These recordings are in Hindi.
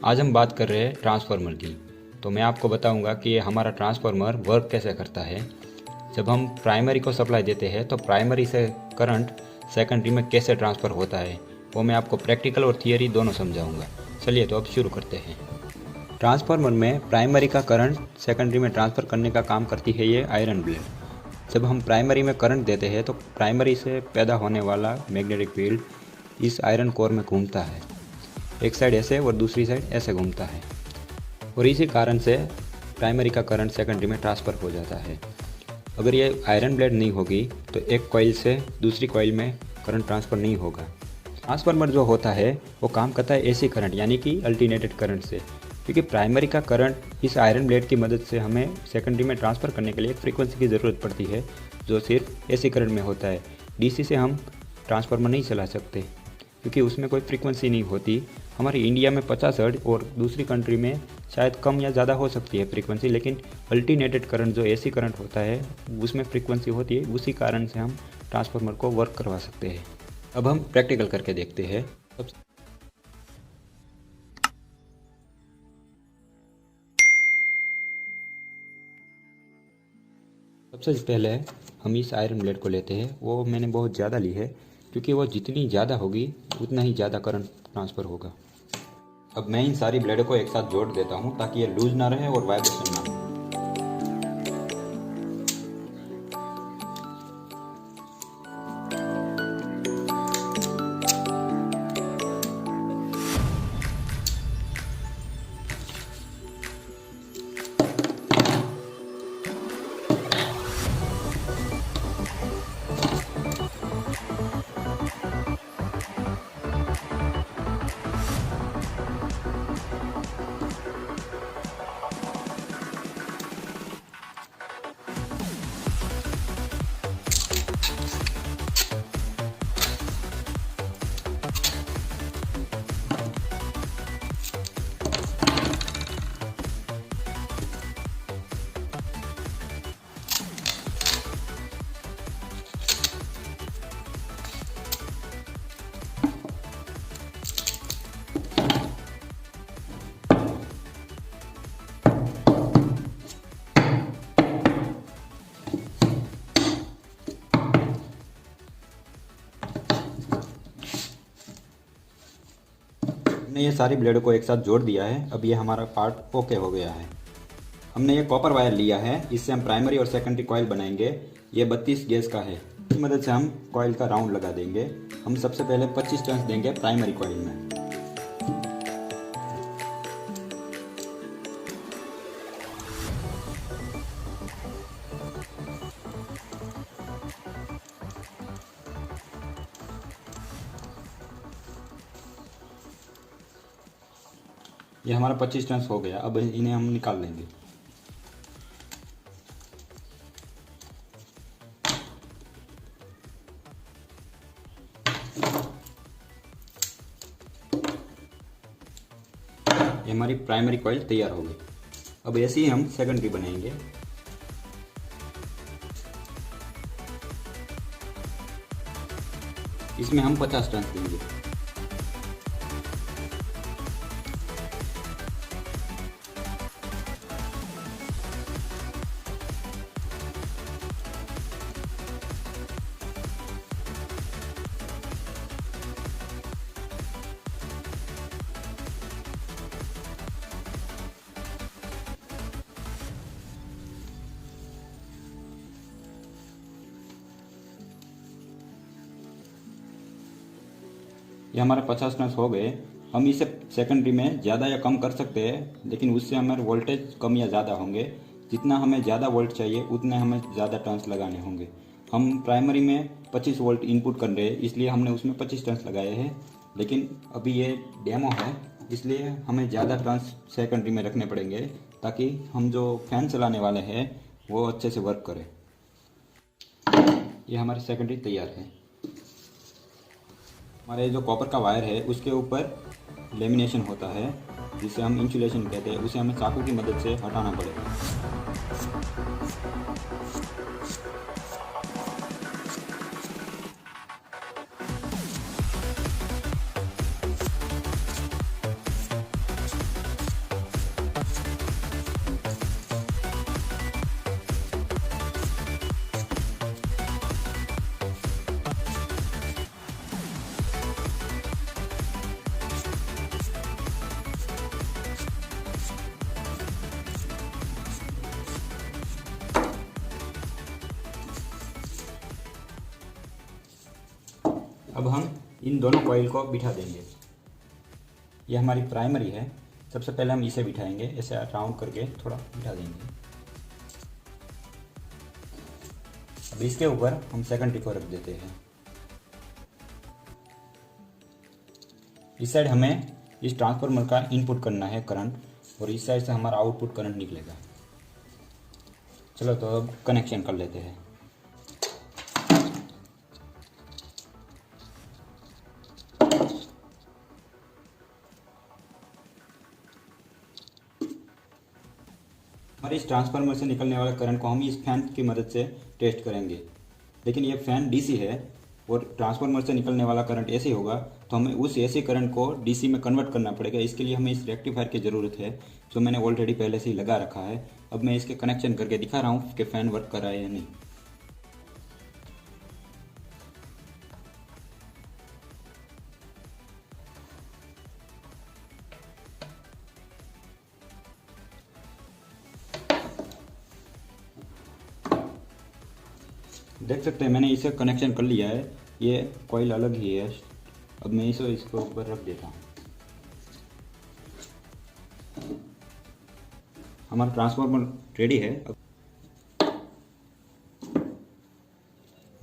आज हम बात कर रहे हैं ट्रांसफार्मर की। तो मैं आपको बताऊंगा कि ये हमारा ट्रांसफार्मर वर्क कैसे करता है। जब हम प्राइमरी को सप्लाई देते हैं तो प्राइमरी से करंट सेकेंडरी में कैसे ट्रांसफ़र होता है वो मैं आपको प्रैक्टिकल और थियरी दोनों समझाऊंगा। चलिए तो अब शुरू करते हैं। ट्रांसफार्मर में प्राइमरी का करंट सेकेंडरी में ट्रांसफ़र करने का काम करती है ये आयरन ब्लेड। जब हम प्राइमरी में करंट देते हैं तो प्राइमरी से पैदा होने वाला मैग्नेटिक फील्ड इस आयरन कोर में घूमता है। एक साइड ऐसे और दूसरी साइड ऐसे घूमता है और इसी कारण से प्राइमरी का करंट सेकेंडरी में ट्रांसफ़र हो जाता है। अगर ये आयरन ब्लेड नहीं होगी तो एक कॉइल से दूसरी कॉइल में करंट ट्रांसफ़र नहीं होगा। ट्रांसफार्मर जो होता है वो काम करता है एसी करंट यानी कि अल्टरनेटेड करंट से, क्योंकि प्राइमरी का करंट इस आयरन ब्लेड की मदद से हमें सेकेंडरी में ट्रांसफ़र करने के लिए एक फ्रीक्वेंसी की ज़रूरत पड़ती है जो सिर्फ एसी करंट में होता है। डीसी से हम ट्रांसफार्मर नहीं चला सकते क्योंकि उसमें कोई फ्रीक्वेंसी नहीं होती। हमारे इंडिया में 50 हर्ट्ज और दूसरी कंट्री में शायद कम या ज़्यादा हो सकती है फ्रीक्वेंसी, लेकिन अल्टरनेटेड करंट जो एसी करंट होता है उसमें फ्रीक्वेंसी होती है। उसी कारण से हम ट्रांसफार्मर को वर्क करवा सकते हैं। अब हम प्रैक्टिकल करके देखते हैं। सबसे पहले हम इस आयरन ब्लेड को लेते हैं। वो मैंने बहुत ज़्यादा ली है क्योंकि वो जितनी ज़्यादा होगी उतना ही ज़्यादा करंट ट्रांसफ़र होगा। अब मैं इन सारी ब्लेडों को एक साथ जोड़ देता हूँ ताकि ये लूज ना रहे और वाइब्रेशन ना हो। हमने ये सारी ब्लेडों को एक साथ जोड़ दिया है। अब ये हमारा पार्ट ओके हो गया है। हमने ये कॉपर वायर लिया है, इससे हम प्राइमरी और सेकेंडरी कॉइल बनाएंगे। ये 32 गेज का है। इसकी मदद से हम कॉइल का राउंड लगा देंगे। हम सबसे पहले 25 टर्न्स देंगे प्राइमरी कॉइल में। ये हमारा 25 टर्न्स हो गया। अब इन्हें हम निकाल लेंगे। ये हमारी प्राइमरी कॉइल तैयार हो गई। अब ऐसे ही हम सेकेंडरी बनाएंगे। इसमें हम 50 टर्न्स देंगे। ये हमारे 50 टर्न्स हो गए। हम इसे सेकेंडरी में ज़्यादा या कम कर सकते हैं, लेकिन उससे हमारे वोल्टेज कम या ज़्यादा होंगे। जितना हमें ज़्यादा वोल्ट चाहिए उतने हमें ज़्यादा टर्न्स लगाने होंगे। हम प्राइमरी में 25 वोल्ट इनपुट कर रहे हैं, इसलिए हमने उसमें 25 टर्न्स लगाए हैं। लेकिन अभी ये डेमो है, इसलिए हमें ज़्यादा टर्न्स सेकेंडरी में रखने पड़ेंगे ताकि हम जो फैन चलाने वाले हैं वो अच्छे से वर्क करे। ये हमारी सेकेंडरी तैयार है। हमारे जो कॉपर का वायर है उसके ऊपर लेमिनेशन होता है जिसे हम इंसुलेशन कहते हैं। उसे हमें चाकू की मदद से हटाना पड़ेगा। अब हम इन दोनों कॉइल को बिठा देंगे। ये हमारी प्राइमरी है। सबसे पहले हम इसे बिठाएंगे, ऐसे राउंड करके थोड़ा बिठा देंगे। अब इसके ऊपर हम सेकेंडरी को रख देते हैं। इस साइड हमें इस ट्रांसफार्मर का इनपुट करना है करंट, और इस साइड से हमारा आउटपुट करंट निकलेगा। चलो तो अब कनेक्शन कर लेते हैं। हमारे इस ट्रांसफार्मर से निकलने वाले करंट को हम इस फैन की मदद से टेस्ट करेंगे। लेकिन ये फैन डीसी है और ट्रांसफार्मर से निकलने वाला करंट एसी होगा, तो हमें उस एसी करंट को डीसी में कन्वर्ट करना पड़ेगा। इसके लिए हमें इस रेक्टिफायर की ज़रूरत है, जो मैंने ऑलरेडी पहले से ही लगा रखा है। अब मैं इसके कनेक्शन करके दिखा रहा हूँ कि फ़ैन वर्क कर रहा है या नहीं। देख सकते हैं मैंने इसे कनेक्शन कर लिया है। ये कॉइल अलग ही है। अब मैं इसे इसके ऊपर रख देता हूँ। हमारा ट्रांसफार्मर रेडी है। अब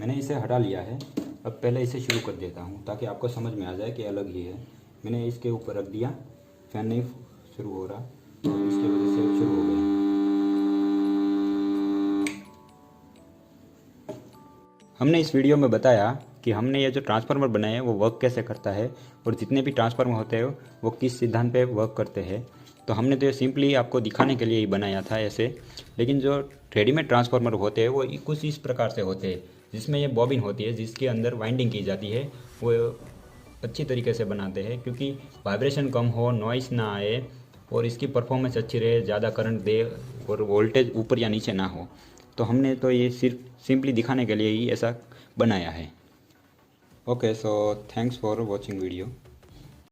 मैंने इसे हटा लिया है। अब पहले इसे शुरू कर देता हूँ ताकि आपको समझ में आ जाए कि अलग ही है। मैंने इसके ऊपर रख दिया, फैन नहीं शुरू हो रहा, इसकी वजह से शुरू हो गया। हमने इस वीडियो में बताया कि हमने ये जो ट्रांसफार्मर बनाए हैं वो वर्क कैसे करता है, और जितने भी ट्रांसफार्मर होते हैं वो किस सिद्धांत पे वर्क करते हैं। तो हमने तो ये सिंपली आपको दिखाने के लिए ही बनाया था ऐसे। लेकिन जो रेडीमेड ट्रांसफार्मर होते हैं वो कुछ इस प्रकार से होते हैं, जिसमें ये बॉबिन होती है जिसके अंदर वाइंडिंग की जाती है। वो अच्छी तरीके से बनाते हैं क्योंकि वाइब्रेशन कम हो, नॉइस ना आए, और इसकी परफॉर्मेंस अच्छी रहे, ज़्यादा करंट दे और वोल्टेज ऊपर या नीचे ना हो। तो हमने तो ये सिर्फ सिंपली दिखाने के लिए ही ऐसा बनाया है। Okay, so thanks for watching video.